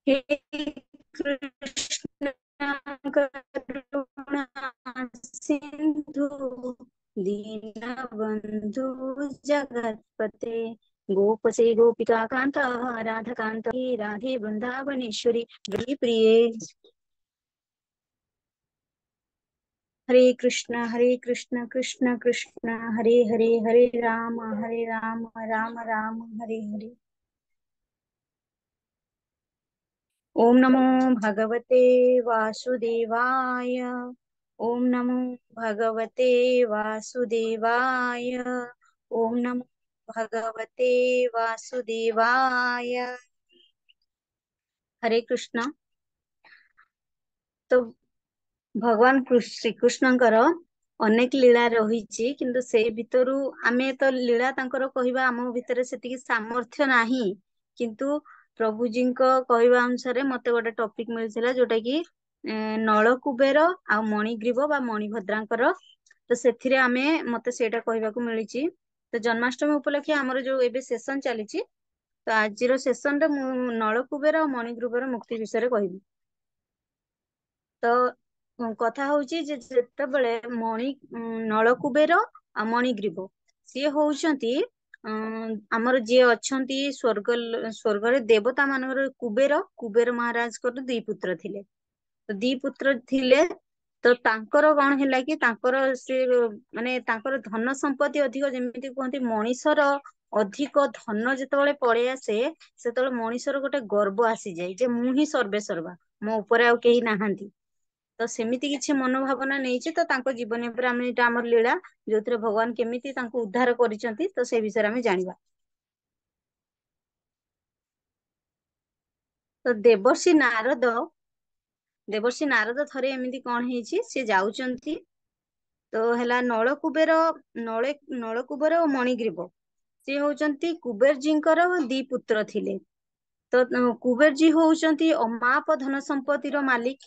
हे कृष्ण करुणा सिंधु दीनबंधु जगत्पते गोपसे गोपिका कांत राधा कांत राधे वृंदावनेश्वरी प्रिय प्रिये। हरे कृष्ण कृष्ण कृष्ण हरे हरे हरे राम राम राम हरे हरे। ओम नमो भगवते वासुदेवाय। ओम नमो भगवते वासुदेवाय। ओम नमो भगवते वासुदेवाय। हरे कृष्ण। तो भगवान श्रीकृष्णଙ୍କର ଅନେକ ଲୀଳା ରହିଛି, କିନ୍ତୁ ସେଇ ଭିତରୁ ଆମେ ତ ଲୀଳା ତାଙ୍କର କହିବା ଆମ ଭିତରେ ସେତିକି ସାମର୍ଥ୍ୟ ନାହିଁ। କିନ୍ତୁ ପ୍ରଭୁଜୀଙ୍କ କହିବା ଅନୁସାରେ ମତେ ଗୋଟେ ଟପିକ ମିଳିଥିଲା, ଯୋଉଟା କି ନଳକୁବେର ଆଉ ମଣିଗ୍ରୀବ ବା ମଣିଭଦ୍ରାଙ୍କର। ତ ସେଥିରେ ମତେ ସେଇଟା କହିବାକୁ ମିଳିଛି। ତ ଜନ୍ମାଷ୍ଟମୀ ଉପଲକ୍ଷେ ଆମର ଯୋଉ ଏବେ ସେସନ ଚାଲିଛି, ତ ଆଜିର ସେସନରେ ମୁଁ ନଳକୁବେର ଆଉ ମଣିଗ୍ରୀବର ମୁକ୍ତି ବିଷୟରେ କହିବି। ତ କଥା ହଉଛି ଯେ ଯେତେବେଳେ ନଳକୁବେର ଆଉ ମଣିଗ୍ରୀବ ସିଏ ହଉଛନ୍ତି ଆମର ଯିଏ ଅଛନ୍ତି ସ୍वर्ଗରେ ଦେବତା ମାନଙ୍କର କୁବେର ମହାରାଜଙ୍କର ଦି ପୁତ୍ର ଥିଲେ। ତ ଦି ପୁତ୍ର ଥିଲେ, ତ ତାଙ୍କର କଣ ହେଲା କି ତାଙ୍କର ସେ ମାନେ ତାଙ୍କର ଧନ ସମ୍ପତ୍ତି ଅଧିକ। ଯେମିତି କୁହନ୍ତି ମଣିଷର ଅଧିକ ଧନ ଯେତେବେଳେ ପଳେଇ ଆସେ, ସେତେବେଳେ ମଣିଷର ଗୋଟେ ଗର୍ବ ଆସିଯାଏ ଯେ ମୁଁ ହିଁ ସର୍ବେ ସର୍ବା, ମୋ ଉପରେ ଆଉ କେହି ନାହାନ୍ତି। ତ ସେମିତି କିଛି ମନୋଭାବନା ନେଇଛି। ତ ତାଙ୍କ ଜୀବନୀ ଉପରେ ଏଇଟା ଆମର ଲୀଳା, ଯୋଉଥିରେ ଭଗବାନ କେମିତି ତାଙ୍କୁ ଉଦ୍ଧାର କରିଛନ୍ତି, ତ ସେ ବିଷୟରେ ଆମେ ଜାଣିବା। ତ ଦେବର୍ଷି ନାରଦ ଥରେ ଏମିତି କଣ ହେଇଛି, ସେ ଯାଉଛନ୍ତି। ତ ହେଲା ନଳକୁବେର ଓ ମଣିଗ୍ରୀବ ସେ ହଉଛନ୍ତି କୁବେରଜୀଙ୍କର ଦି ପୁତ୍ର ଥିଲେ। ତ କୁବେରଜୀ ହଉଛନ୍ତି ଅମାପ ଧନ ସମ୍ପତ୍ତିର ମାଲିକ,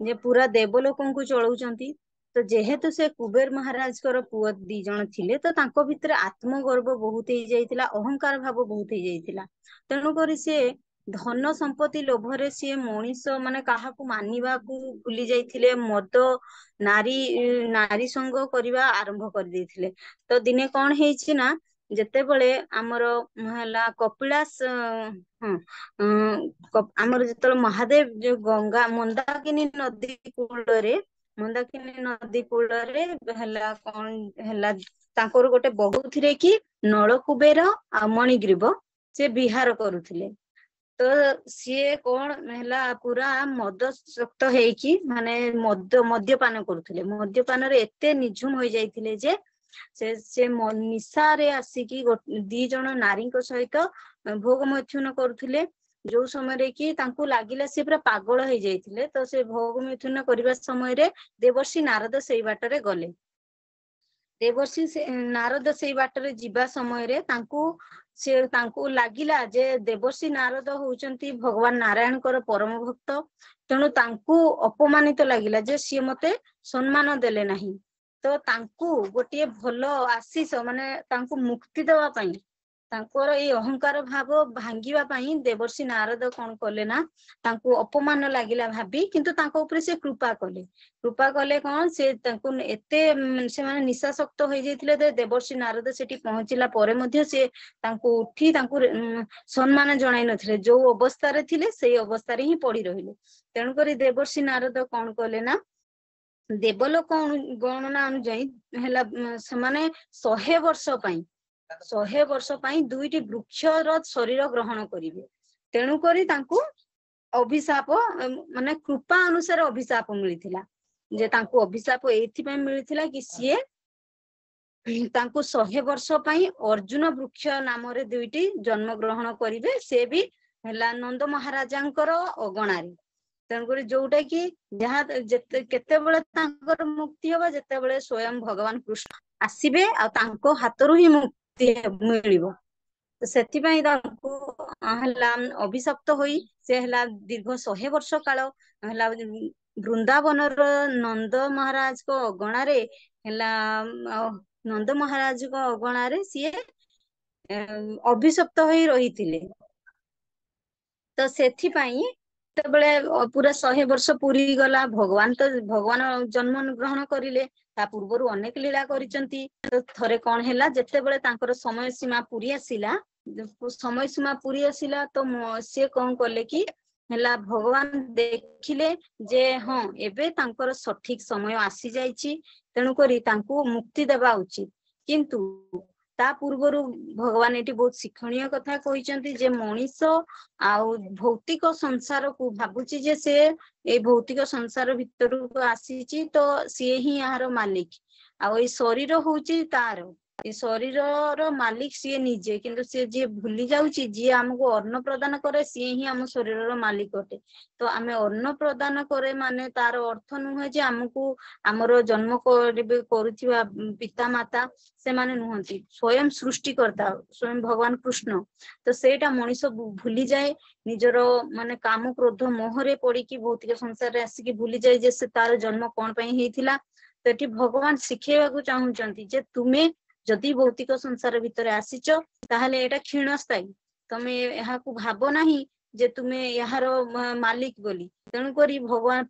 ଯେ ପୁରା ଦେବଲୋକଙ୍କୁ ଚଳଉଛନ୍ତି। ତ ଯେହେତୁ ସେ କୁବେର ମହାରାଜଙ୍କର ପୁଅ ଦି ଜଣ ଥିଲେ, ତ ତାଙ୍କ ଭିତରେ ଆତ୍ମଗର୍ବ ବହୁତ ହେଇଯାଇଥିଲା, ଅହଙ୍କାର ଭାବ ବହୁତ ହେଇଯାଇଥିଲା। ତେଣୁକରି ସେ ଧନ ସମ୍ପତ୍ତି ଲୋଭରେ ସିଏ ମଣିଷ ମାନେ କାହାକୁ ମାନିବାକୁ ଭୁଲି ଯାଇଥିଲେ। ନାରୀ ସଙ୍ଗ କରିବା ଆରମ୍ଭ କରିଦେଇଥିଲେ। ତ ଦିନେ କଣ ହେଇଛି ନା, ଯେତେବେଳେ ଆମର ହେଲା କପିଳାସ, ଆମର ଯେତେବେଳେ ମହାଦେବ ଯୋଉ ମନ୍ଦାକିନୀ ନଦୀ କୂଳରେ ହେଲା କଣ ହେଲା, ତାଙ୍କର ଗୋଟେ ବହୁଥିରେ କି ନଳକୁବେର ଆଉ ମଣିଗ୍ରୀବ ସେ ବିହାର କରୁଥିଲେ। ତ ସିଏ କଣ ହେଲା, ପୁରା ମଦସକ୍ତ ହେଇକି ମାନେ ମଦ୍ୟପାନ କରୁଥିଲେ। ମଦ୍ୟପାନରେ ଏତେ ନିଝୁମ ହୋଇଯାଇଥିଲେ ଯେ ସେ ନିଶାରେ ଆସିକି ଦି ଜଣ ନାରୀଙ୍କ ସହିତ ଭୋଗ ମୈଥୁନ କରୁଥିଲେ। ଯୋଉ ସମୟରେ କି ତାଙ୍କୁ ଲାଗିଲା ସେ ପୁରା ପାଗଳ ହେଇଯାଇଥିଲେ। ତ ସେ ଭୋଗ ମୈଥୁନ କରିବା ସମୟରେ ଦେବର୍ଷି ନାରଦ ସେଇ ବାଟରେ ଗଲେ। ନାରଦ ସେଇ ବାଟରେ ଯିବା ସମୟରେ ତାଙ୍କୁ ଲାଗିଲା ଯେ ଦେବର୍ଷି ନାରଦ ହଉଛନ୍ତି ଭଗବାନ ନାରାୟଣଙ୍କର ପରମ ଭକ୍ତ। ତେଣୁ ତାଙ୍କୁ ଅପମାନିତ ଲାଗିଲା ଯେ ସିଏ ମତେ ସମ୍ମାନ ଦେଲେ ନାହିଁ। ତ ତାଙ୍କୁ ଗୋଟିଏ ଭଲ ଆଶିଷ, ମାନେ ତାଙ୍କୁ ମୁକ୍ତି ଦେବା ପାଇଁ, ତାଙ୍କର ଏଇ ଅହଙ୍କାର ଭାବ ଭାଙ୍ଗିବା ପାଇଁ ଦେବର୍ଷି ନାରଦ କଣ କଲେ ନା, ତାଙ୍କୁ ଅପମାନ ଲାଗିଲା ଭାବି, କିନ୍ତୁ ତାଙ୍କ ଉପରେ ସେ କୃପା କଲେ କଣ, ସେ ତାଙ୍କୁ ଏତେ ସେମାନେ ନିଶାସକ୍ତ ହେଇଯାଇଥିଲେ ଯେ ଦେବର୍ଷି ନାରଦ ସେଠି ପହଞ୍ଚିଲା ପରେ ମଧ୍ୟ ସେ ତାଙ୍କୁ ଉଠି ତାଙ୍କୁ ସମ୍ମାନ ଜଣାଇ ନଥିଲେ। ଯୋଉ ଅବସ୍ଥାରେ ଥିଲେ ସେଇ ଅବସ୍ଥାରେ ହିଁ ପଡି ରହିଲେ। ତେଣୁକରି ଦେବର୍ଷି ନାରଦ କଣ କଲେ ନା, ଦେବଲୋକ ଗଣନା ଅନୁଯାୟୀ ହେଲା ସେମାନେ 100 ବର୍ଷ ପାଇଁ ଦୁଇଟି ବୃକ୍ଷର ଶରୀର ଗ୍ରହଣ କରିବେ। ତେଣୁକରି ତାଙ୍କୁ ଅଭିଶାପ, ମାନେ କୃପା ଅନୁସାରେ ଅଭିଶାପ ମିଳିଥିଲା। ଯେ ତାଙ୍କୁ ଅଭିଶାପ ଏଇଥିପାଇଁ ମିଳିଥିଲା କି ସିଏ ତାଙ୍କୁ 100 ବର୍ଷ ପାଇଁ ଅର୍ଜୁନ ବୃକ୍ଷ ନାମରେ ଦୁଇଟି ଜନ୍ମ ଗ୍ରହଣ କରିବେ। ସେ ବି ହେଲା ନନ୍ଦ ମହାରାଜାଙ୍କର ଅଗଣାରେ। ତେଣୁକରି ଯୋଉଟା କି କେତେବେଳେ ତାଙ୍କର ମୁକ୍ତି ହବ, ଯେତେବେଳେ ସ୍ଵୟଂ ଭଗବାନ କୃଷ୍ଣ ଆସିବେ ଆଉ ତାଙ୍କ ହାତରୁ ହିଁ ମୁକ୍ତି ମିଳିବ। ତ ସେଥିପାଇଁ ତାଙ୍କୁ ହେଲା ଅଭିଶପ୍ତ ହୋଇ ସେ ହେଲା ଦୀର୍ଘ 100 ବର୍ଷ କାଳ ହେଲା ବୃନ୍ଦାବନର ନନ୍ଦ ମହାରାଜଙ୍କ ଅଗଣାରେ ହେଲା ସିଏ ଅଭିଶପ୍ତ ହୋଇ ରହିଥିଲେ। ତ ସେଥିପାଇଁ ଯେତେବେଳେ ପୁରା 100 ବର୍ଷ ପୁରୀ ଗଲା, ଭଗବାନ ଜନ୍ମ ଗ୍ରହଣ କରିଲେ। ତା ପୂର୍ବରୁ ଅନେକ ଲୀଳା କରିଛନ୍ତି। ତ ଥରେ କଣ ହେଲା, ଯେତେବେଳେ ତାଙ୍କର ସମୟ ସୀମା ପୁରୀ ଆସିଲା, ତ ସିଏ କଣ କଲେ କି ହେଲା, ଭଗବାନ ଦେଖିଲେ ଯେ ହଁ ଏବେ ତାଙ୍କର ସଠିକ ସମୟ ଆସି ଯାଇଛି, ତେଣୁକରି ତାଙ୍କୁ ମୁକ୍ତି ଦେବା ଉଚିତ। କିନ୍ତୁ ତା ପୂର୍ବରୁ ଭଗବାନ ଏଠି ବହୁତ ଶିକ୍ଷଣୀୟ କଥା କହିଛନ୍ତି ଯେ ମଣିଷ ଆଉ ଭୌତିକ ସଂସାରକୁ ଭାବୁଛି ଯେ ସେ ଏଇ ଭୌତିକ ସଂସାର ଭିତରକୁ ଆସିଛି, ତ ସିଏ ହିଁ ଏହାର ମାଲିକ। ଆଉ ଏଇ ଶରୀର ହଉଛି ତାର, ଏ ଶରୀରର ମାଲିକ ସିଏ ନିଜେ। କିନ୍ତୁ ସିଏ ଯିଏ ଭୁଲି ଯାଉଛି, ଯିଏ ଆମକୁ ଅନ୍ନ ପ୍ରଦାନ କରେ, ସିଏ ହିଁ ଆମ ଶରୀରର ମାଲିକ ଅଟେ। ତ ଆମେ ଅନ୍ନ ପ୍ରଦାନ କରେ ମାନେ ତାର ଅର୍ଥ ନୁହେଁ ଯେ ଆମକୁ ଆମର ଜନ୍ମ କରୁଥିବା ପିତା ମାତା ସେମାନେ ନୁହନ୍ତି, ସ୍ଵୟଂ ସୃଷ୍ଟିକର୍ତ୍ତା, ସ୍ଵୟଂ ଭଗବାନ କୃଷ୍ଣ। ତ ସେଇଟା ମଣିଷ ଭୁଲିଯାଏ, ନିଜର ମାନେ କାମ କ୍ରୋଧ ମୋହରେ ପଡିକି ଭୌତିକ ସଂସାରରେ ଆସିକି ଭୁଲିଯାଏ ଯେ ସେ ତାର ଜନ୍ମ କଣ ପାଇଁ ହେଇଥିଲା। ତ ଏଠି ଭଗବାନ ଶିଖେଇବାକୁ ଚାହୁଁଛନ୍ତି ଯେ ତୁମେ ଯଦି ଭୌତିକ ସଂସାର ଭିତରେ ଆସିଛ, ତାହେଲେ ଏଇଟା କ୍ଷୀଣସ୍ଥାୟୀ। ତମେ ଏହାକୁ ଭାବ ନାହିଁ ଯେ ତୁମେ ଏହାର ମାଲିକ ବୋଲି। ତେଣୁକରି ଭଗବାନ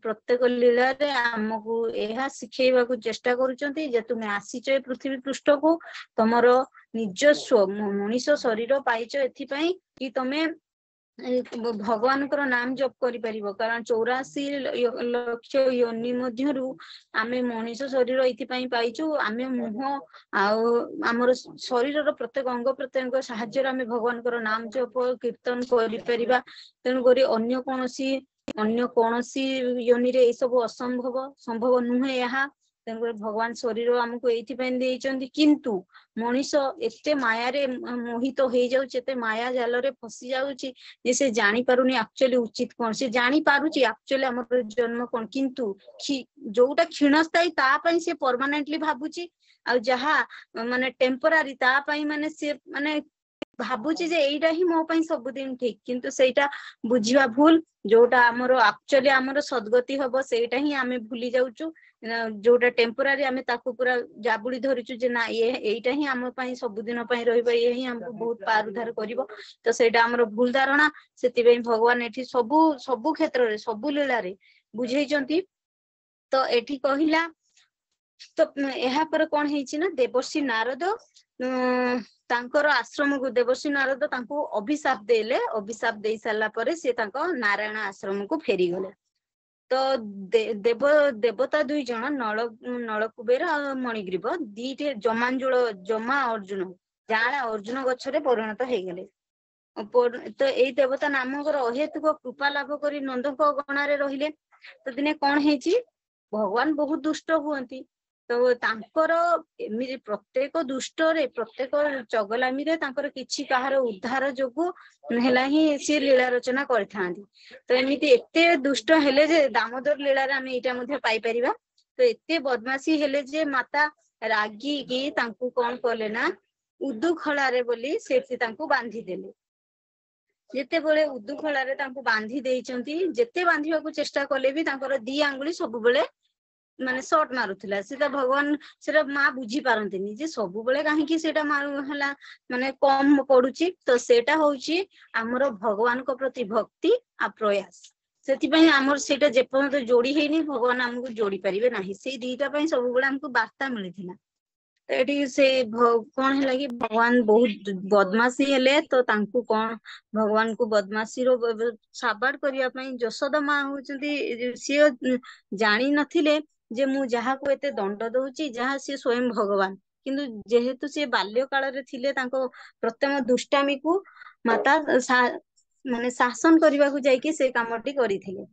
ପ୍ରତ୍ୟେକ ଲୀଳାରେ ଆମକୁ ଏହା ଶିଖେଇବାକୁ ଚେଷ୍ଟା କରୁଛନ୍ତି ଯେ ତୁମେ ଆସିଛ ଏ ପୃଥିବୀ ପୃଷ୍ଠକୁ, ତମର ନିଜସ୍ୱ ମଣିଷ ଶରୀର ପାଇଛ ଏଥିପାଇଁ କି ତମେ ଭଗବାନଙ୍କର ନାମ ଜପ କରିପାରିବ। କାରଣ 84 ଲକ୍ଷ ୟୋନି ମଧ୍ୟରୁ ଆମେ ମଣିଷ ଶରୀର ଏଇଥିପାଇଁ ପାଇଛୁ, ଆମେ ମୁହଁ ଆଉ ଆମର ଶରୀରର ପ୍ରତ୍ୟେକ ଅଙ୍ଗ ପ୍ରତ୍ୟଙ୍ଗ ସାହାଯ୍ୟରେ ଆମେ ଭଗବାନଙ୍କର ନାମ ଜପ କୀର୍ତ୍ତନ କରିପାରିବା। ତେଣୁକରି ଅନ୍ୟ କୌଣସି ୟୋନିରେ ଏଇ ସବୁ ଅସମ୍ଭବ, ସମ୍ଭବ ନୁହେଁ ଏହା। ତେଣୁକରି ଭଗବାନ ଶରୀର ଆମକୁ ଏଇଥିପାଇଁ ଦେଇଛନ୍ତି। କିନ୍ତୁ ମଣିଷ ଏତେ ମାୟାରେ ମୋହିତ ହେଇଯାଉଛି, ଏତେ ମାୟା ଜାଲରେ ଫସି ଯାଉଛି ଯେ ସେ ଜାଣିପାରୁନି ଆକ୍ଚୁଆଲି ଉଚିତ କଣ। ସେ ଜାଣିପାରୁଛି ଆକ୍ଚୁଆଲି ଆମର ଜନ୍ମ କଣ, କିନ୍ତୁ ଯୋଉଟା କ୍ଷୀଣସ୍ଥାୟୀ ତା ପାଇଁ ସେ ପରମାନେଣ୍ଟଲି ଭାବୁଛି, ଆଉ ଯାହା ମାନେ ଟେମ୍ପୋରାରୀ ତା ପାଇଁ ମାନେ ସେ ମାନେ ଭାବୁଛି ଯେ ଏଇଟା ହିଁ ମୋ ପାଇଁ ସବୁଦିନ ଠିକ। କିନ୍ତୁ ସେଇଟା ବୁଝିବା ଭୁଲ। ଯୋଉଟା ଆମର ଆକ୍ଚୁଆଲି ଆମର ସଦ୍ଗତି ହବ ସେଇଟା ହିଁ ଆମେ ଭୁଲି ଯାଉଛୁ। ଯୋଉଟା ଟେମ୍ପୋରାରୀ ଆମେ ତାକୁ ପୁରା ଜାବୁଡି ଧରୁଛୁ ଯେ ନା ଏଇଟା ହିଁ ଆମ ପାଇଁ ସବୁଦିନ ପାଇଁ ରହିବ, ଇଏ ହିଁ ଆମକୁ ବହୁତ ପାର ଉଦ୍ଧାର କରିବ। ତ ସେଇଟା ଆମର ଭୁଲ ଧାରଣା। ସେଥିପାଇଁ ଭଗବାନ ଏଠି ସବୁ କ୍ଷେତ୍ରରେ ସବୁ ଲୀଳାରେ ବୁଝେଇଛନ୍ତି। ତ ଏଠି କହିଲା, ତ ଏହାପରେ କଣ ହେଇଛି ନା, ଦେବର୍ଷି ନାରଦ ତାଙ୍କର ଆଶ୍ରମକୁ, ଦେବର୍ଷି ନାରଦ ତାଙ୍କୁ ଅଭିଶାପ ଦେଲେ। ଅଭିଶାପ ଦେଇ ସାରିଲା ପରେ ସେ ତାଙ୍କ ନାରାୟଣ ଆଶ୍ରମକୁ ଫେରିଗଲେ। ତ ଦେବତା 2 ଜଣ ନଳକୁବେର ଆଉ ମଣିଗ୍ରୀବ, ଜମା ଅର୍ଜୁନ ଜାଆଁଳା ଅର୍ଜୁନ ଗଛରେ ପରିଣତ ହେଇଗଲେ। ତ ଏଇ ଦେବତା ନାମଙ୍କର ଅହେତୁକ କୃପା ଲାଭ କରି ନନ୍ଦଙ୍କ ଗଣାରେ ରହିଲେ। ତ ଦିନେ କଣ ହେଇଛି, ଭଗବାନ ବହୁତ ଦୁଷ୍ଟ ହୁଅନ୍ତି। ତ ତାଙ୍କର ଏମିତି ପ୍ରତ୍ୟେକ ଦୁଷ୍ଟରେ, ପ୍ରତ୍ୟେକ ଚଗଲାମିରେ ତାଙ୍କର କିଛି କାହାର ଉଦ୍ଧାର ଯୋଗୁ ହେଲା ହିଁ ସିଏ ଲୀଳା ରଚନା କରିଥାନ୍ତି। ତ ଏମିତି ଏତେ ଦୁଷ୍ଟ ହେଲେ ଯେ ଦାମୋଦର ଲୀଳାରେ ଆମେ ଏଇଟା ମଧ୍ୟ ପାଇପାରିବା। ତ ଏତେ ବଦମାସି ହେଲେ ଯେ ମାତା ରାଗିକି ତାଙ୍କୁ କଣ କଲେ ନା, ଉଦୁଖଳାରେ ବୋଲି ସେଠି ତାଙ୍କୁ ବାନ୍ଧିଦେଲେ। ଯେତେବେଳେ ଉଦୁଖଳାରେ ତାଙ୍କୁ ବାନ୍ଧି ଦେଇଛନ୍ତି, ଯେତେ ବାନ୍ଧିବାକୁ ଚେଷ୍ଟା କଲେ ବି ତାଙ୍କର 2 ଆଙ୍ଗୁଳି ସବୁବେଳେ ମାନେ ସଟ୍ ମାରୁଥିଲା। ସେଟା ଭଗବାନ, ସେଟା ମା ବୁଝି ପାରନ୍ତିନି ଯେ ସବୁବେଳେ କାହିଁକି ସେଇଟା ହେଲା ମାନେ କମ ପଡୁଛି। ତ ସେଇଟା ହଉଛି ଆମର ଭଗବାନଙ୍କ ପ୍ରତି ଭକ୍ତି ଆଉ ପ୍ରୟାସ। ସେଥିପାଇଁ ଆମର ସେଇଟା ଯେପର୍ଯ୍ୟନ୍ତ ଯୋଡି ହେଇନି, ଭଗବାନ ଆମକୁ ଯୋଡି ପାରିବେ ନାହିଁ। ସେଇ 2ଟା ପାଇଁ ସବୁବେଳେ ଆମକୁ ବାର୍ତ୍ତା ମିଳିଥିଲା। ଏଠି ସେ କଣ ହେଲା କି, ଭଗବାନ ବହୁତ ବଦମାସି ହେଲେ। ତ ତାଙ୍କୁ କଣ, ଭଗବାନଙ୍କୁ ବଦମାସିର ସାବାଡ କରିବା ପାଇଁ ଯଶୋଦା ମା ହଉଛନ୍ତି, ସିଏ ଜାଣିନଥିଲେ ଯେ ମୁଁ ଯାହାକୁ ଏତେ ଦଣ୍ଡ ଦଉଛି, ଯାହା ସିଏ ସ୍ଵୟଂ ଭଗବାନ। କିନ୍ତୁ ଯେହେତୁ ସିଏ ବାଲ୍ୟ କାଳରେ ଥିଲେ, ତାଙ୍କ ପ୍ରଥମ ଦୁଷ୍ଟାମିକୁ ମାତା ମାନେ ଶାସନ କରିବାକୁ ଯାଇକି ସେ କାମଟି କରିଥିଲେ।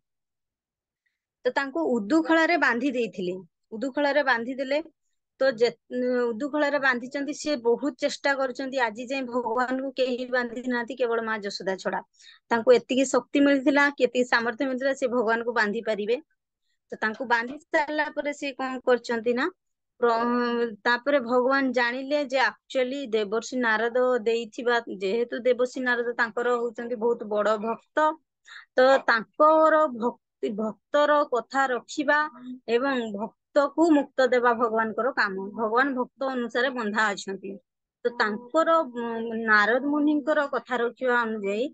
ତ ତାଙ୍କୁ ଉଦୁଖଳାରେ ବାନ୍ଧି ଦେଇଥିଲେ। ଉଦୁଖଳାରେ ବାନ୍ଧି ଦେଲେ। ତ ଉଦୁଖଳାରେ ବାନ୍ଧିଛନ୍ତି, ସିଏ ବହୁତ ଚେଷ୍ଟା କରିଛନ୍ତି। ଆଜି ଯାଏଁ ଭଗବାନଙ୍କୁ କେହି ବାନ୍ଧି ନାହାନ୍ତି, କେବଳ ମା ଯଶୋଦା ଛଡା। ତାଙ୍କୁ ଏତିକି ଶକ୍ତି ମିଳିଥିଲା, ଏତିକି ସାମର୍ଥ୍ୟ ମିଳିଥିଲା, ସେ ଭଗବାନଙ୍କୁ ବାନ୍ଧି ପାରିବେ। ତ ତାଙ୍କୁ ବାନ୍ଧି ସାରିଲା ପରେ ସିଏ କଣ କରିଛନ୍ତି ନା, ତାପରେ ଭଗବାନ ଜାଣିଲେ ଯେ ଆକ୍ଚୁଆଲି ଦେବର୍ଷି ନାରଦ ଦେଇଥିବା, ଯେହେତୁ ଦେବର୍ଷି ନାରଦ ତାଙ୍କର ହଉଛନ୍ତି ବହୁତ ବଡ ଭକ୍ତ। ତ ତାଙ୍କର ଭକ୍ତର କଥା ରଖିବା ଏବଂ ଭକ୍ତକୁ ମୁକ୍ତ ଦେବା ଭଗବାନଙ୍କର କାମ। ଭଗବାନ ଭକ୍ତ ଅନୁସାରେ ବନ୍ଧା ଅଛନ୍ତି। ତ ତାଙ୍କର ନାରଦ ମୁନିଙ୍କର କଥା ରଖିବା ଅନୁଯାୟୀ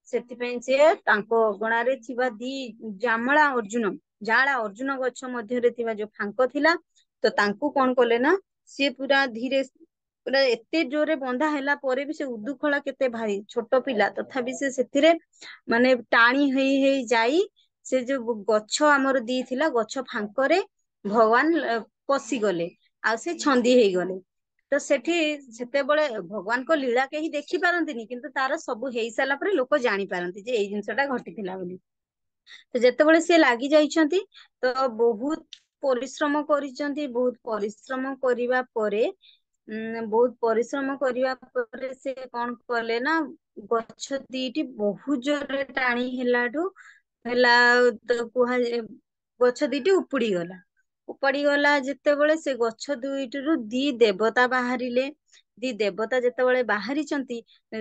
ସେଥିପାଇଁ ସେ ତାଙ୍କ ଅଗଣାରେ ଥିବା ଜାଆଁଳା ଅର୍ଜୁନ ଗଛ ମଧ୍ୟରେ ଥିବା ଯୋଉ ଫାଙ୍କ ଥିଲା, ତ ତାଙ୍କୁ କଣ କଲେ ନା, ସିଏ ପୁରା ଏତେ ଜୋରେ ବନ୍ଧା ହେଲା ପରେ ବି ସେ ଉଦୁଖଳା କେତେ ଭାରି ଛୋଟ ପିଲା, ତଥାପି ସେ ସେଥିରେ ମାନେ ଟାଣି ହେଇ ହେଇ ଯାଇ ସେ ଯୋଉ ଗଛ ଆମର ଦିଥିଲା ଗଛ ଫାଙ୍କରେ ଭଗବାନ ପଶିଗଲେ, ଆଉ ସେ ଛନ୍ଦି ହେଇଗଲେ। ତ ସେଠି ସେତେବେଳେ ଭଗବାନଙ୍କ ଲୀଳା କେହି ଦେଖି ପାରନ୍ତିନି, କିନ୍ତୁ ତାର ସବୁ ହେଇ ସାରିଲା ପରେ ଲୋକ ଜାଣିପାରନ୍ତି ଯେ ଏଇ ଜିନିଷ ଟା ଘଟିଥିଲା ବୋଲି। ତ ଯେତେବେଳେ ସିଏ ଲାଗି ଯାଇଛନ୍ତି, ତ ବହୁତ ପରିଶ୍ରମ କରିଛନ୍ତି, ବହୁତ ପରିଶ୍ରମ କରିବା ପରେ ସେ କଣ କଲେ ନା, ଗଛ ଦିଟି ବହୁତ ଜୋରରେ ଟାଣି ହେଲା ତ କୁହାଯାଏ ଗଛ ଦିଟି ଉପୁଡି ଗଲା। ଉପାଡି ଗଲା ଯେତେବେଳେ, ସେ ଗଛ ଦୁଇଟିରୁ ଦି ଦେବତା ବାହାରିଲେ। ଦି ଦେବତା ଯେତେବେଳେ ବାହାରିଛନ୍ତି,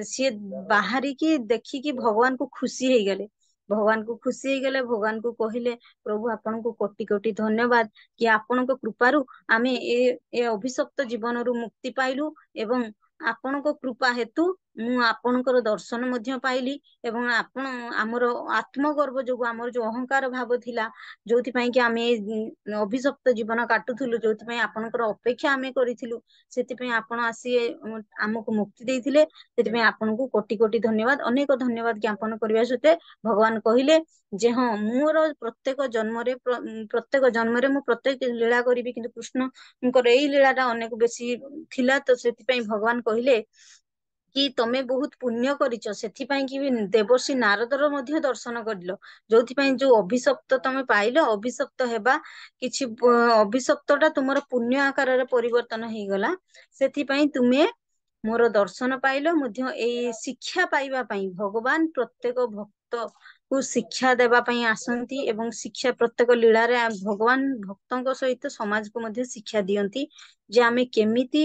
ସିଏ ବାହାରିକି ଦେଖିକି ଭଗବାନଙ୍କୁ ଖୁସି ହେଇଗଲେ। ଭଗବାନଙ୍କୁ ଖୁସି ହେଇଗଲେ, ଭଗବାନଙ୍କୁ କହିଲେ ପ୍ରଭୁ ଆପଣଙ୍କୁ କୋଟି କୋଟି ଧନ୍ୟବାଦ, କି ଆପଣଙ୍କ କୃପାରୁ ଆମେ ଏ ଅଭିଶପ୍ତ ଜୀବନରୁ ମୁକ୍ତି ପାଇଲୁ, ଏବଂ ଆପଣଙ୍କ କୃପା ହେତୁ ମୁଁ ଆପଣଙ୍କର ଦର୍ଶନ ମଧ୍ୟ ପାଇଲି, ଏବଂ ଆପଣ ଆମର ଆତ୍ମଗର୍ବ ଯୋଗୁ, ଆମର ଯୋଉ ଅହଙ୍କାର ଭାବ ଥିଲା, ଯୋଉଥିପାଇଁ କି ଆମେ ଅଭିଶପ୍ତ ଜୀବନ କାଟୁଥିଲୁ, ଯୋଉଥିପାଇଁ ଆପଣଙ୍କର ଅପେକ୍ଷା ଆମେ କରିଥିଲୁ, ସେଥିପାଇଁ ଆପଣ ଆସି ଆମକୁ ମୁକ୍ତି ଦେଇଥିଲେ। ସେଥିପାଇଁ ଆପଣଙ୍କୁ କୋଟି କୋଟି ଧନ୍ୟବାଦ, ଅନେକ ଧନ୍ୟବାଦ ଜ୍ଞାପନ କରିବା ସତ୍ତ୍ୱେ ଭଗବାନ କହିଲେ ଯେ ହଁ, ମୋର ପ୍ରତ୍ୟେକ ଜନ୍ମରେ ମୁଁ ପ୍ରତ୍ୟେକ ଲୀଳା କରିବି, କିନ୍ତୁ କୃଷ୍ଣଙ୍କର ଏଇ ଲୀଳା ଟା ଅନେକ ବେଶୀ ଥିଲା। ତ ସେଥିପାଇଁ ଭଗବାନ କହିଲେ କି ତମେ ବହୁତ ପୁଣ୍ୟ କରିଛ, ସେଥିପାଇଁ କି ଦେବର୍ଷି ନାରଦର ମଧ୍ୟ ଦର୍ଶନ କରିଲ, ଯୋଉଥିପାଇଁ ଯୋଉ ଅଭିଶପ୍ତ ତମେ ପାଇଲ, ଅଭିଶପ୍ତ ହେବା କିଛି ଅଭିଶପ୍ତ ଟା ତୁମର ପୁଣ୍ୟ ଆକାରରେ ପରିବର୍ତ୍ତନ ହେଇଗଲା, ସେଥିପାଇଁ ତୁମେ ମୋର ଦର୍ଶନ ପାଇଲ। ମଧ୍ୟ ଏଇ ଶିକ୍ଷା ପାଇବା ପାଇଁ ଭଗବାନ ପ୍ରତ୍ୟେକ ଭକ୍ତ କୁ ଶିକ୍ଷା ଦେବା ପାଇଁ ଆସନ୍ତି, ଏବଂ ଶିକ୍ଷା ପ୍ରତ୍ୟେକ ଲୀଳାରେ ଭଗବାନ ଭକ୍ତଙ୍କ ସହିତ ସମାଜକୁ ମଧ୍ୟ ଶିକ୍ଷା ଦିଅନ୍ତି, ଯେ ଆମେ କେମିତି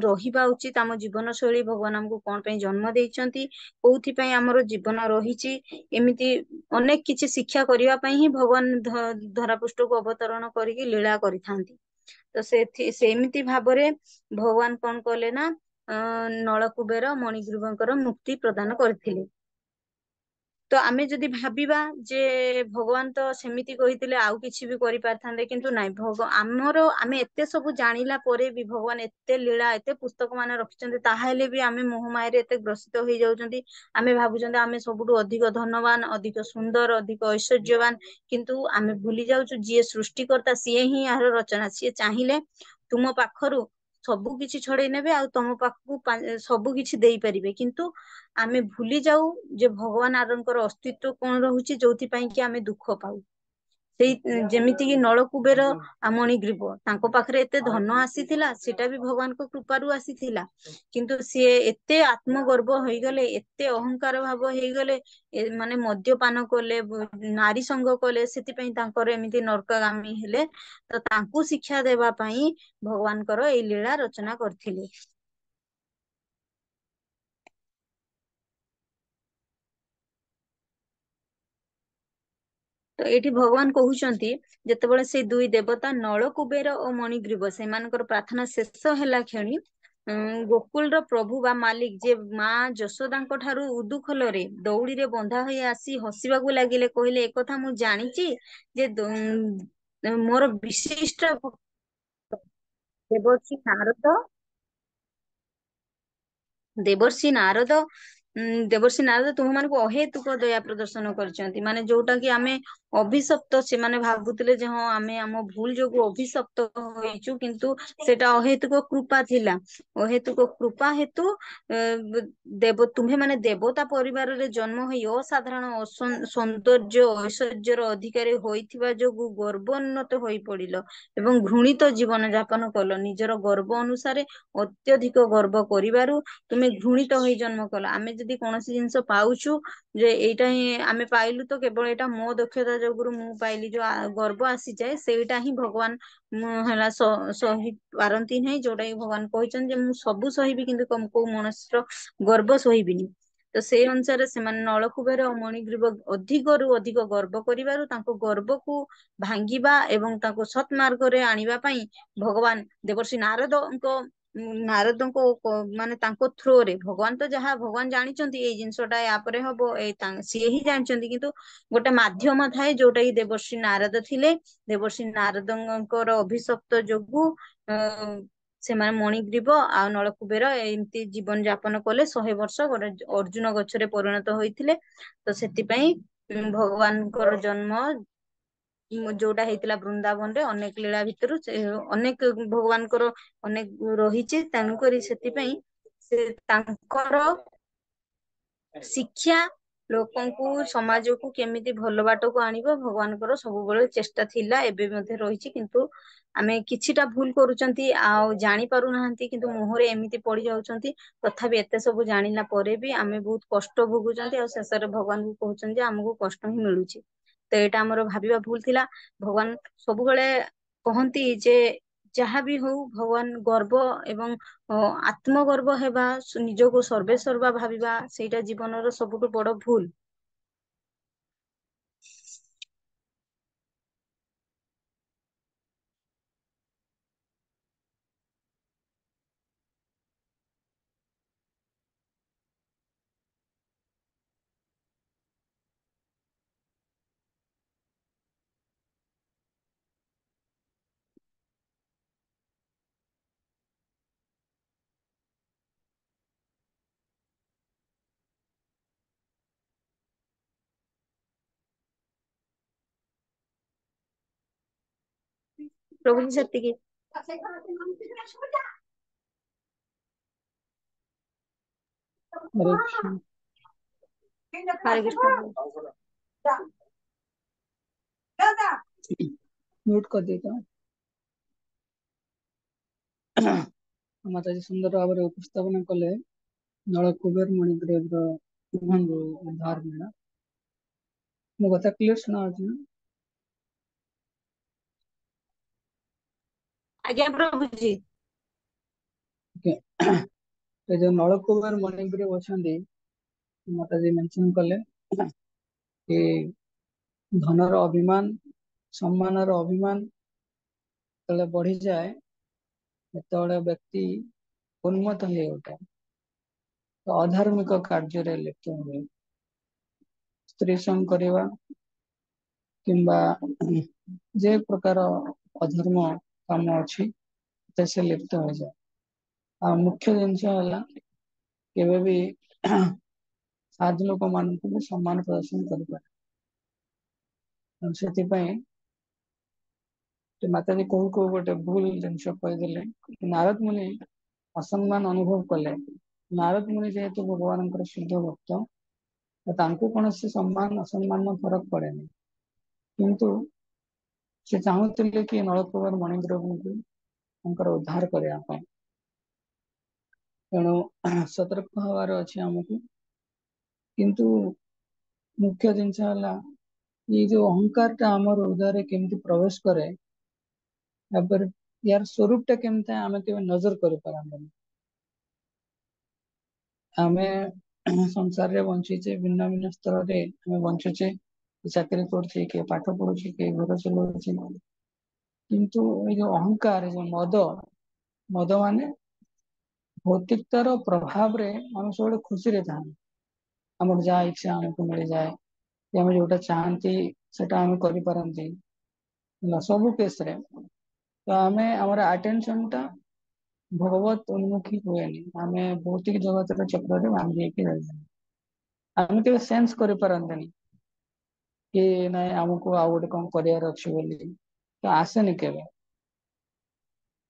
ରହିବା ଉଚିତ, ଆମ ଜୀବନ ଶୈଳୀ, ଭଗବାନ ଆମକୁ କଣ ପାଇଁ ଜନ୍ମ ଦେଇଛନ୍ତି, କୋଉଥିପାଇଁ ଆମର ଜୀବନ ରହିଛି, ଏମିତି ଅନେକ କିଛି ଶିକ୍ଷା କରିବା ପାଇଁ ହିଁ ଭଗବାନ ଧରାପୃଷ୍ଠକୁ ଅବତରଣ କରିକି ଲୀଳା କରିଥାନ୍ତି। ତ ସେମିତି ଭାବରେ ଭଗବାନ କଣ କଲେ ନା, ନଳକୁବେର ମଣିଗ୍ରୀବଙ୍କର ମୁକ୍ତି ପ୍ରଦାନ କରିଥିଲେ। ତ ଆମେ ଯଦି ଭାବିବା ଯେ ଭଗବାନ ତ ସେମିତି କହିଥିଲେ, ଆଉ କିଛି ବି କରିପାରିଥାନ୍ତେ, କିନ୍ତୁ ନାଇଁ, ଆମେ ଏତେ ସବୁ ଜାଣିଲା ପରେ ବି, ଭଗବାନ ଏତେ ଲୀଳା, ଏତେ ପୁସ୍ତକ ମାନ ରଖିଛନ୍ତି, ତାହେଲେ ବି ଆମେ ମୋହମାୟାରେ ଏତେ ଗ୍ରସିତ ହେଇଯାଉଛନ୍ତି। ଆମେ ଭାବୁଛନ୍ତି ଆମେ ସବୁଠୁ ଅଧିକ ଧନବାନ, ଅଧିକ ସୁନ୍ଦର, ଅଧିକ ଐଶ୍ୱର୍ଯ୍ୟବାନ, କିନ୍ତୁ ଆମେ ଭୁଲି ଯାଉଛୁ ଯିଏ ସୃଷ୍ଟିକର୍ତ୍ତା, ସିଏ ହିଁ ଏହାର ରଚନା। ସିଏ ଚାହିଁଲେ ତୁମ ପାଖରୁ ସବୁ କିଛି ଛଡେଇ ନେବେ, ଆଉ ତମ ପାଖକୁ ସବୁ କିଛି ଦେଇପାରିବେ, କିନ୍ତୁ ଆମେ ଭୁଲି ଯାଉ ଯେ ଭଗବାନ ଆରଙ୍କର ଅସ୍ତିତ୍ଵ କଣ ରହୁଛି, ଯୋଉଥିପାଇଁ କି ଆମେ ଦୁଃଖ ପାଉ। ସେଇ ଯେମିତି କିି ନଳକୁବେର ଆଉ ମଣିଗ୍ରୀବ, ତାଙ୍କ ପାଖରେ ଏତେ ଧନ ଆସିଥିଲା, ସେଇଟା ବି ଭଗବାନଙ୍କ କୃପାରୁ ଆସିଥିଲା, କିନ୍ତୁ ସିଏ ଏତେ ଆତ୍ମଗର୍ବ ହେଇଗଲେ, ଏତେ ଅହଙ୍କାର ଭାବ ହେଇଗଲେ, ମାନେ ମଦ୍ୟପାନ କଲେ, ନାରୀ ସଙ୍ଗ କଲେ, ସେଥିପାଇଁ ତାଙ୍କର ଏମିତି ନର୍କଗାମୀ ହେଲେ। ତ ତାଙ୍କୁ ଶିକ୍ଷା ଦେବା ପାଇଁ ଭଗବାନଙ୍କର ଏଇ ଲୀଳା ରଚନା କରିଥିଲେ। ତ ଏଇଠି ଭଗବାନ କହୁଛନ୍ତି, ଯେତେବେଳେ ସେଇ ଦୁଇ ଦେବତା ନଳକୁବେର ଓ ମଣିଗ୍ରୀବ ସେମାନଙ୍କର ପ୍ରାର୍ଥନା ଶେଷ ହେଲା କ୍ଷଣି, ଗୋକୁଳର ପ୍ରଭୁ ବା ମାଲିକ, ଯେ ମା ଯଶୋଦାଙ୍କ ଠାରୁ ଉଦୁଖୋଲରେ ଦଉଡିରେ ବନ୍ଧା ହୋଇ ଆସି ହସିବାକୁ ଲାଗିଲେ, କହିଲେ ଏକଥା ମୁଁ ଜାଣିଛି ଯେ ମୋର ବିଶିଷ୍ଟ ଦେବର୍ଷି ନାରଦ ଦେବର୍ଷି ନାରଦ ଦେବର୍ଷି ନାରଦ ତୁମମାନଙ୍କୁ ଅହେତୁକ ଦୟା ପ୍ରଦର୍ଶନ କରିଛନ୍ତି, ମାନେ ଯୋଉଟା କି ଆମେ ଅଭିଶପ୍ତ, ସେମାନେ ଭାବୁଥିଲେ ଯେ ହଁ ଆମେ ଆମ ଭୁଲ ଯୋଗୁ ଅଭିଶପ୍ତ ହେଇଛୁ, କିନ୍ତୁ ସେଇଟା ଅହେତୁକ କୃପା ଥିଲା। ଅହେତୁକ କୃପା ହେତୁ ତୁମେ ମାନେ ଦେବତା ପରିବାରରେ ଜନ୍ମ ହେଇ ଅସାଧାରଣ ସୌନ୍ଦର୍ଯ୍ୟ ଐଶ୍ୱର୍ଯ୍ୟର ଅଧିକାରୀ ହୋଇଥିବା ଯୋଗୁ ଗର୍ବୋନ୍ନତ ହୋଇ ପଡିଲ, ଏବଂ ଘୃଣିତ ଜୀବନ ଯାପନ କଲ। ନିଜର ଗର୍ବ ଅନୁସାରେ ଅତ୍ୟଧିକ ଗର୍ବ କରିବାରୁ ତୁମେ ଘୃଣିତ ହେଇ ଜନ୍ମ କଲ। ଆମେ ଯଦି କୌଣସି ଜିନିଷ ପାଉଛୁ, ଯେ ଏଇଟା ହିଁ ଆମେ ପାଇଲୁ, ତ କେବଳ ଏଇଟା ମୋ ଦକ୍ଷତା ଯୋଗୁରୁ ମୁଁ ପାଇଲି, ଯୋଉ ଗର୍ବ ଆସିଯାଏ, ସେଇଟା ହିଁ ଭଗବାନ ସହି ପାରନ୍ତି ନାହିଁ, ଯୋଉଟା କି ଭଗବାନ କହିଛନ୍ତି ଯେ ମୁଁ ସବୁ ସହିବି, କିନ୍ତୁ କୋଉ ମନୁଷ୍ୟର ଗର୍ବ ସହିବିନି। ତ ସେଇ ଅନୁସାରେ ସେମାନେ ନଳକୁବେର ମଣିଗ୍ରୀବ ଅଧିକରୁ ଅଧିକ ଗର୍ବ କରିବାରୁ, ତାଙ୍କ ଗର୍ବକୁ ଭାଙ୍ଗିବା ଏବଂ ତାଙ୍କୁ ସତ୍ ମାର୍ଗରେ ଆଣିବା ପାଇଁ ଭଗବାନ ଦେବର୍ଷି ନାରଦଙ୍କ ନାରଦଙ୍କ ମାନେ ତାଙ୍କ ଥ୍ରୋରେ ଭଗବାନ ତ ଯାହା ଭଗବାନ ଜାଣିଛନ୍ତି ଏଇ ଜିନିଷଟା ୟାପରେ ହବ ସିଏ ହିଁ ଜାଣିଛନ୍ତି, କିନ୍ତୁ ଗୋଟେ ମାଧ୍ୟମ ଥାଏ ଯୋଉଟା କି ଦେବର୍ଷି ନାରଦ ଥିଲେ। ଦେବର୍ଷି ନାରଦଙ୍କର ଅଭିଶପ୍ତ ଯୋଗୁ ସେମାନେ ମଣିଗ୍ରୀବ ଆଉ ନଳକୁବେର ଏମିତି ଜୀବନ ଯାପନ କଲେ 100 ବର୍ଷ, ଗୋଟେ ଅର୍ଜୁନ ଗଛରେ ପରିଣତ ହୋଇଥିଲେ। ତ ସେଥିପାଇଁ ଭଗବାନଙ୍କର ଜନ୍ମ ଯୋଉଟା ହେଇଥିଲା ବୃନ୍ଦାବନରେ, ଅନେକ ଲୀଳା ଭିତରୁ ଅନେକ ଭଗବାନଙ୍କର ଅନେକ ରହିଛି, ତେଣୁକରି ସେଥିପାଇଁ ସେ ତାଙ୍କର ଶିକ୍ଷା ଲୋକଙ୍କୁ ସମାଜକୁ କେମିତି ଭଲ ବାଟକୁ ଆଣିବ ଭଗବାନଙ୍କର ସବୁବେଳେ ଚେଷ୍ଟା ଥିଲା, ଏବେ ମଧ୍ୟ ରହିଛି। କିନ୍ତୁ ଆମେ କିଛିଟା ଭୁଲ କରୁଛନ୍ତି ଆଉ ଜାଣି ପାରୁନାହାନ୍ତି, କିନ୍ତୁ ମୁହଁରେ ଏମିତି ପଡି ଯାଉଛନ୍ତି। ତଥାପି ଏତେ ସବୁ ଜାଣିଲା ପରେ ବି ଆମେ ବହୁତ କଷ୍ଟ ଭୋଗୁଛନ୍ତି, ଆଉ ଶେଷରେ ଭଗବାନଙ୍କୁ କହୁଛନ୍ତି ଯେ ଆମକୁ କଷ୍ଟ ହିଁ ମିଳୁଛି। ତ ଏଇଟା ଆମର ଭାବିବା ଭୁଲ ଥିଲା। ଭଗବାନ ସବୁବେଳେ କହନ୍ତି ଯେ ଯାହା ବି ହଉ ଭଗବାନ ଗର୍ବ ଏବଂ ଆତ୍ମଗର୍ବ ହେବା, ନିଜକୁ ସର୍ବେସର୍ବା ଭାବିବା, ସେଇଟା ଜୀବନର ସବୁଠୁ ବଡ ଭୁଲ। ପ୍ରଭୁ ଜି ସେତିକି। हरे कृष्ण। हरे कृष्ण। म्यूट कर देता हूँ। माताजी सुंदर भाव में उपस्थापन कले नलकुबेर मणिग्रीव उद्धार मेला। मो कथा क्लियर सुना होची ना? आज्ञा प्रभु जी। ये जो नलकुबेर मणिग्रीव अछंती माताजी मेंशन कले कि धनर अभिमान, सम्मानर अभिमान तले बढ़ी जाए तले व्यक्ति उन्मत्त हो उठे, तो अधार्मिक कार्य रे लिप्त हुए। स्त्री संग करवा किंबा जे प्रकार अधर्म काम अच्छी से लिप्त हो जाए। आ मुख्य जिनस है केवे भी साधु लोक मान भी सम्मान प्रदर्शन कर माताजी कहू कहू गोटे भूल जिन कहदे नारद मुनि असम्मान अनुभव कले। नारद मुनि जेहेतु भगवान शुद्ध भक्त, तो कौन से सम्मान असम्मान फरक पड़े नहीं, किंतु से चाहूले कि नलकुबर मणिग्रीव को उद्धार करने, तेणु सतर्क हबार अच्छे आमको। किंतु मुख्य जिनस है ये जो अहंकार टा आमर हृदय केमती प्रवेश करे, यार स्वरूप टा केमती आम के नजर कर पारंत। आमे संसार रे बंचीचे, भिन्न भिन्न स्तर रे आमे बंचुचे, चाकरी करछे, के पाठ पढ़ुचे, के घर चलाउछे, किंतु ये जो अहंकार, जो मद, मद माने भौतिकतार प्रभाव रे हम सब खुशी रे था। हमर जा इच्छा हमको मिल जाए, आम जोटा चाहती सेटा आम करि पारंती सब केस रे, तो आमे हमर अटेंशन टा भगवत उन्मुखी हुए नहीं। आम भौतिक जगत चक्र रे बांधी के रही, आम के सेंस कर पारंतनी कि नाई आमको आउ गोटे कौन करार अच्छी बोली, तो आसेनि केवे।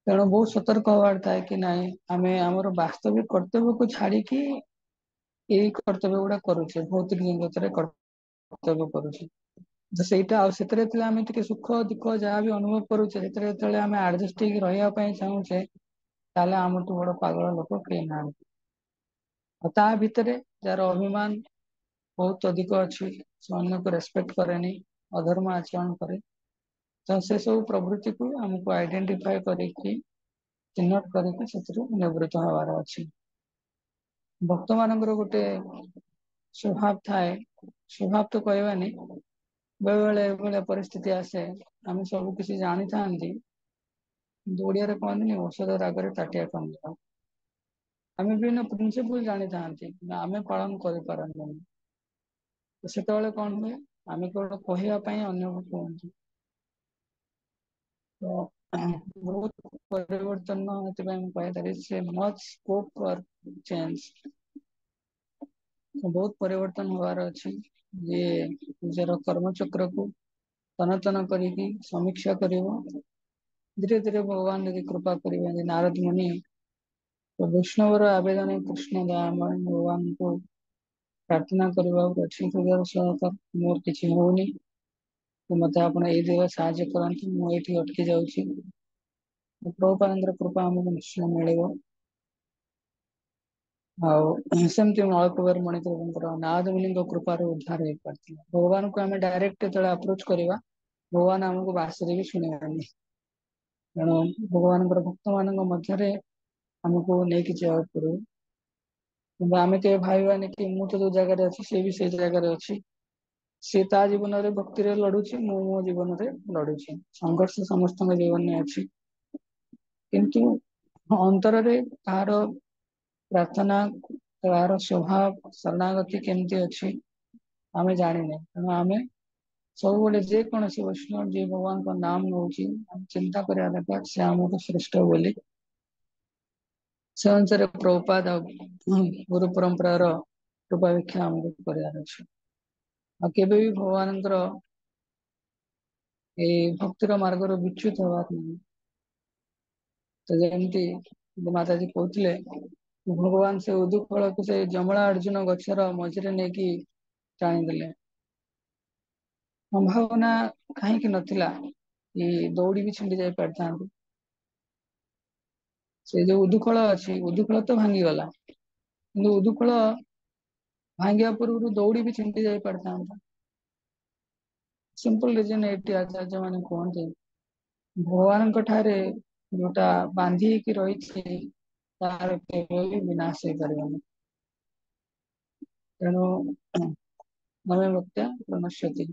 तेणु बहुत सतर्क हबार था कि नाई आम आमर वास्तविक कर्तव्य को छाड़ी कि यही कर्तव्य गुड़ा करुचे, भौतिक जगत रे कर्तव्य करुचे। तो सेटा आम सुख दुख जहाँ भी अनुभव करुचे, आम आडजस्ट रही चाहूचे, आम तो बड़ पागल लोक कई ना। ता भितर जार अभिमान बहुत अधिक अच्छी, अन्य को रेस्पेक्ट करे, अधर्म आचरण करे, तो से सब प्रवृत्ति को आमको आइडेंटिफाई करके चिन्हट करके निवृत्त हबार अच्छी। भक्त मान गोटे स्वभाव थाए, स्वभाव तो कहवानी, बेले बेले परिस्थिति आसे, आम सब किसी जानी था କିନ୍ତୁ ଓଡ଼ିଆରେ କହନ୍ତିନି ଔଷଧ ରାଗରେ ତାଟିଆ କାମୁଡିବା। ଆମେ ବିଭିନ୍ନ ପ୍ରିନ୍ସିପଲ ଜାଣିଥାନ୍ତି କିନ୍ତୁ ଆମେ ପାଳନ କରିପାରନ୍ତିନି। ତ ସେତେବେଳେ କଣ ହୁଏ, ଆମେ କେବଳ କହିବା ପାଇଁ ଅନ୍ୟକୁ କୁହନ୍ତି। ତ ବହୁତ ପରିବର୍ତ୍ତନ ସେଥିପାଇଁ ମୁଁ କହିପାରିବି ସେ ମଚ୍ ସ୍କୋପ ଫର ଚେଞ୍ଜ। ବହୁତ ପରିବର୍ତ୍ତନ ହବାର ଅଛି। ଯିଏ ନିଜର କର୍ମଚକ୍ରକୁ ସନାତନ କରିକି ସମୀକ୍ଷା କରିବ, ଧୀରେ ଧୀରେ ଭଗବାନ ଯଦି କୃପା କରିବେ, ନାରଦ ମୁନି ତ ବୈଷ୍ଣବର ଆବେଦନ କୃଷ୍ଣ ଦୟାମୟ ଭଗବାନଙ୍କୁ ପ୍ରାର୍ଥନା କରିବାକୁ ଅଛି। ମୋର କିଛି ହଉନି, ତ ମତେ ଆପଣ ଏଇ ଦିଗରେ ସାହାଯ୍ୟ କରନ୍ତୁ, ମୁଁ ଏଇଠି ଅଟକି ଯାଉଛି। ପ୍ରଭୁପାଦଙ୍କର କୃପା ଆମକୁ ନିଶ୍ଚୟ ମିଳିବ। ଆଉ ସେମିତି ନଳକୂବର ମଣିଦେବଙ୍କର ନାରଦ ମୁନିଙ୍କ କୃପାରୁ ଉଦ୍ଧାର ହେଇପାରିଥିଲା। ଭଗବାନଙ୍କୁ ଆମେ ଡାଇରେକ୍ଟ ଯେତେବେଳେ ଆପ୍ରୋଚ କରିବା, ଭଗବାନ ଆମକୁ ବାସିରେ ବି ଶୁଣିବାନି। ତେଣୁ ଭଗବାନଙ୍କର ଭକ୍ତ ମାନଙ୍କ ମଧ୍ୟରେ ଆମକୁ ନେଇକି ଯିବାକୁ ପଡିବ। କିନ୍ତୁ ଆମେ କେବେ ଭାବିବାନି କି ମୁଁ ତ ଯୋଉ ଜାଗାରେ ଅଛି ସେ ବି ସେଇ ଜାଗାରେ ଅଛି। ସେ ତା ଜୀବନରେ ଭକ୍ତିରେ ଲଢୁଛି, ମୁଁ ମୋ ଜୀବନରେ ଲଢୁଛି। ସଂଘର୍ଷ ସମସ୍ତଙ୍କ ଜୀବନରେ ଅଛି। କିନ୍ତୁ ଅନ୍ତରରେ କାହାର ପ୍ରାର୍ଥନା, କାହାର ସ୍ୱଭାବ ଶରଣାଗତି କେମିତି ଅଛି ଆମେ ଜାଣିନେ। ତେଣୁ ଆମେ ସବୁବେଳେ ଯେକୌଣସି ବୈଷ୍ଣବ ଯିଏ ଭଗବାନଙ୍କ ନାମ ନଉଛି, ଆମେ ଚିନ୍ତା କରିବା ଦରକାର ସେ ଆମକୁ ଶ୍ରେଷ୍ଠ ବୋଲି। ସେ ଅନୁସାରେ ପ୍ରଭୁପାଦ ଗୁରୁ ପରମ୍ପରାର ରୂପାଭିକ୍ଷା ଆମକୁ କରିବାର ଅଛି। ଆଉ କେବେ ବି ଭଗବାନଙ୍କର ଏଇ ଭକ୍ତିର ମାର୍ଗରୁ ବିଚ୍ୟୁତ ହବାର ନାହିଁ। ତ ଯେମିତି ମାତାଜୀ କହୁଥିଲେ, ଭଗବାନ ସେ ଉଦୁକଳକୁ ସେ ଜମଳା ଅର୍ଜୁନ ଗଛର ମଝିରେ ନେଇକି ଟାଣିଦେଲେ। ସମ୍ଭାବନା କାହିଁକି ନଥିଲା କି ଦୌଡି ବି ଛିଣ୍ଡି ଯାଇ ପାରିଥାନ୍ତେ। ସେ ଯୋଉ ଉଦୁକଳ ଅଛି, ଉଦୁକଳ ତ ଭାଙ୍ଗିଗଲା, କିନ୍ତୁ ଉଦୁକଳ ଭାଙ୍ଗିବା ପୂର୍ବରୁ ଦୌଡି ବି ଛିଣ୍ଡି ଯାଇ ପାରିଥାନ୍ତା। ସିମ୍ପଲ ରିଜନ ଏଇଠି ଆଚାର୍ଯ୍ୟ ମାନେ କୁହନ୍ତି, ଭଗବାନଙ୍କ ଠାରେ ଯୋଉଟା ବାନ୍ଧି ହେଇକି ରହିଛି ତାର କେବେ ବି ବିନାଶ ହେଇପାରିବନି। ତେଣୁ ମମ ଭକ୍ତ୍ୟା ପ୍रणଶ୍ୟତି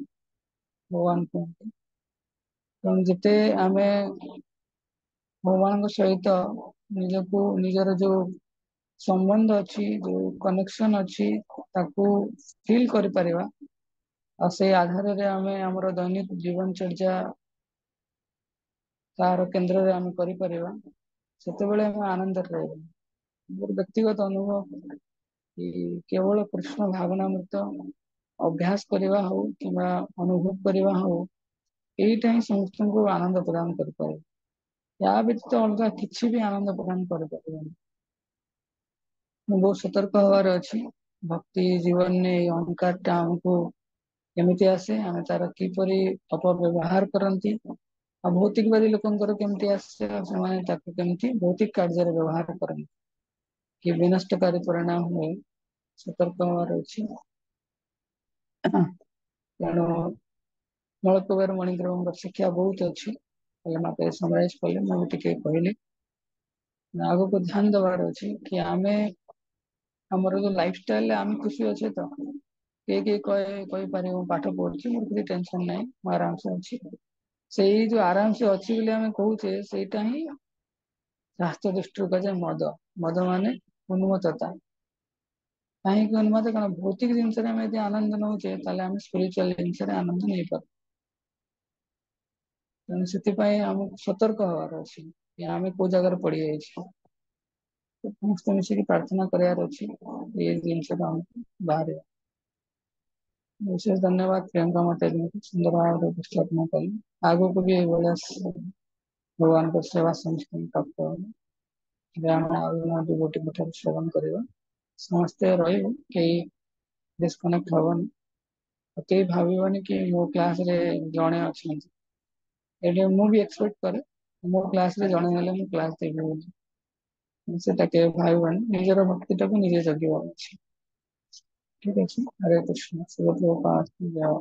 ଭଗବାନ କୁହନ୍ତି। ତେଣୁ ଯେତେ ଆମେ ଭଗବାନଙ୍କ ସହିତ ନିଜକୁ ନିଜର ଯୋଉ ସମ୍ବନ୍ଧ ଅଛି, ଯୋଉ କନେକ୍ସନ ଅଛି ତାକୁ ଫିଲ୍ କରିପାରିବା, ଆଉ ସେଇ ଆଧାରରେ ଆମେ ଆମର ଦୈନିକ ଜୀବନଚର୍ଯ୍ୟା ତାର କେନ୍ଦ୍ରରେ ଆମେ କରିପାରିବା, ସେତେବେଳେ ଆମେ ଆନନ୍ଦରେ ରହିବା। ମୋର ବ୍ୟକ୍ତିଗତ ଅନୁଭବ କି କେବଳ କୃଷ୍ଣ ଭାବନାମୃତ ଅଭ୍ୟାସ କରିବା ହଉ କିମ୍ବା ଅନୁଭବ କରିବା ହଉ, ଏଇଟା ହିଁ ସମସ୍ତଙ୍କୁ ଆନନ୍ଦ ପ୍ରଦାନ କରିପାରେ। ୟା ବ୍ୟତୀତ ଅଲଗା କିଛି ବି ଆନନ୍ଦ ପ୍ରଦାନ କରିପାରିବନି। ବହୁତ ସତର୍କ ହବାର ଅଛି। ଭକ୍ତି ଜୀବନରେ ଏଇ ଅହଙ୍କାର ଟା ଆମକୁ କେମିତି ଆସେ, ଆମେ ତାର କିପରି ଅପବ୍ୟବହାର କରନ୍ତି, ଆଉ ଭୌତିକବାଦୀ ଲୋକଙ୍କର କେମିତି ଆସେ, ସେମାନେ ତାକୁ କେମିତି ଭୌତିକ କାର୍ଯ୍ୟରେ ବ୍ୟବହାର କରନ୍ତି, କି ବିନଷ୍ଟକାରୀ ପରିଣାମ ହୁଏ, ସତର୍କ ହବାର ଅଛି। ତେଣୁ ନଳକୂବେର ମଣିଗ୍ରହଙ୍କ ଶିକ୍ଷା ବହୁତ ଅଛି। ହେଲେ ମତେ ସମରାଇଜ କଲେ ମୁଁ ବି ଟିକେ କହିଲି। ଆଗକୁ ଧ୍ୟାନ ଦବାର ଅଛି କି ଆମେ ଆମର ଯୋଉ ଲାଇଫଷ୍ଟାଇଲରେ ଆମେ ଖୁସି ଅଛେ ତ? କିଏ କହିପାରିବ ମୁଁ ପାଠ ପଢୁଛି, ମୋର କିଛି ଟେନସନ ନାହିଁ, ମୁଁ ଆରାମସେ ଅଛି। ସେଇ ଯୋଉ ଆରାମସେ ଅଛି ବୋଲି ଆମେ କହୁଛେ, ସେଇଟା ହିଁ ଶାସ୍ତ୍ର ଦୃଷ୍ଟିରୁ କୁହାଯାଏ ମଦ। ମଦ ମାନେ ଉନ୍ମତ୍ତତା। କାହିଁକି ଉନ୍ମାଦ? କାରଣ ଭୌତିକ ଜିନିଷରେ ଆମେ ଯଦି ଆନନ୍ଦ ନଉଛେ, ତାହେଲେ ଆମେ ସ୍ପିରିଚୁଆଲ ଜିନିଷରେ ଆନନ୍ଦ ନେଇପାରୁ। ତେଣୁ ସେଥିପାଇଁ ଆମକୁ ସତର୍କ ହବାର ଅଛି କି ଆମେ କୋଉ ଜାଗାରେ ପଡିଯାଇଛୁ। ସମସ୍ତେ ମିଶିକି ପ୍ରାର୍ଥନା କରିବାର ଅଛି ଏଇ ଜିନିଷଟା ଆମକୁ ବାହାରିବ। ବିଶେଷ ଧନ୍ୟବାଦ ପ୍ରିୟଙ୍କା ମାତାଜୀଙ୍କୁ, ସୁନ୍ଦର ଭାବରେ ଉପସ୍ଥାପନ କଲେ। ଆଗକୁ ବି ଏଇଭଳିଆ ଭଗବାନଙ୍କ ସେବା ସମସ୍ତଙ୍କୁ ପ୍ରାପ୍ତ ହବ। ଏବେ ଆମେ ଆଉ ଗୋଟେ ପୀଠରେ ଶ୍ରବଣ କରିବା। ସମସ୍ତେ ରହିବୁ, କେହି ଡିସକନେକ୍ଟ ହବନି। ଆଉ କେହି ଭାବିବନି କି ମୋ କ୍ଲାସ ରେ ଜଣେ ଅଛନ୍ତି। ଏଇଟା ମୁଁ ବି ଏକ୍ସପେକ୍ଟ କରେ, ମୋ କ୍ଲାସ ରେ ଜଣେ ହେଲେ ମୁଁ କ୍ଲାସ ଦେବି ବୋଲି। ସେଟା କେବେ ଭାବିବନି, ନିଜର ଭକ୍ତି ଟାକୁ ନିଜେ ଜଗିବାର ଅଛି। ଠିକ ଅଛି, ହରେ କୃଷ୍ଣ, ଶୁଭ ପ୍ରଭାତ, ଜୟ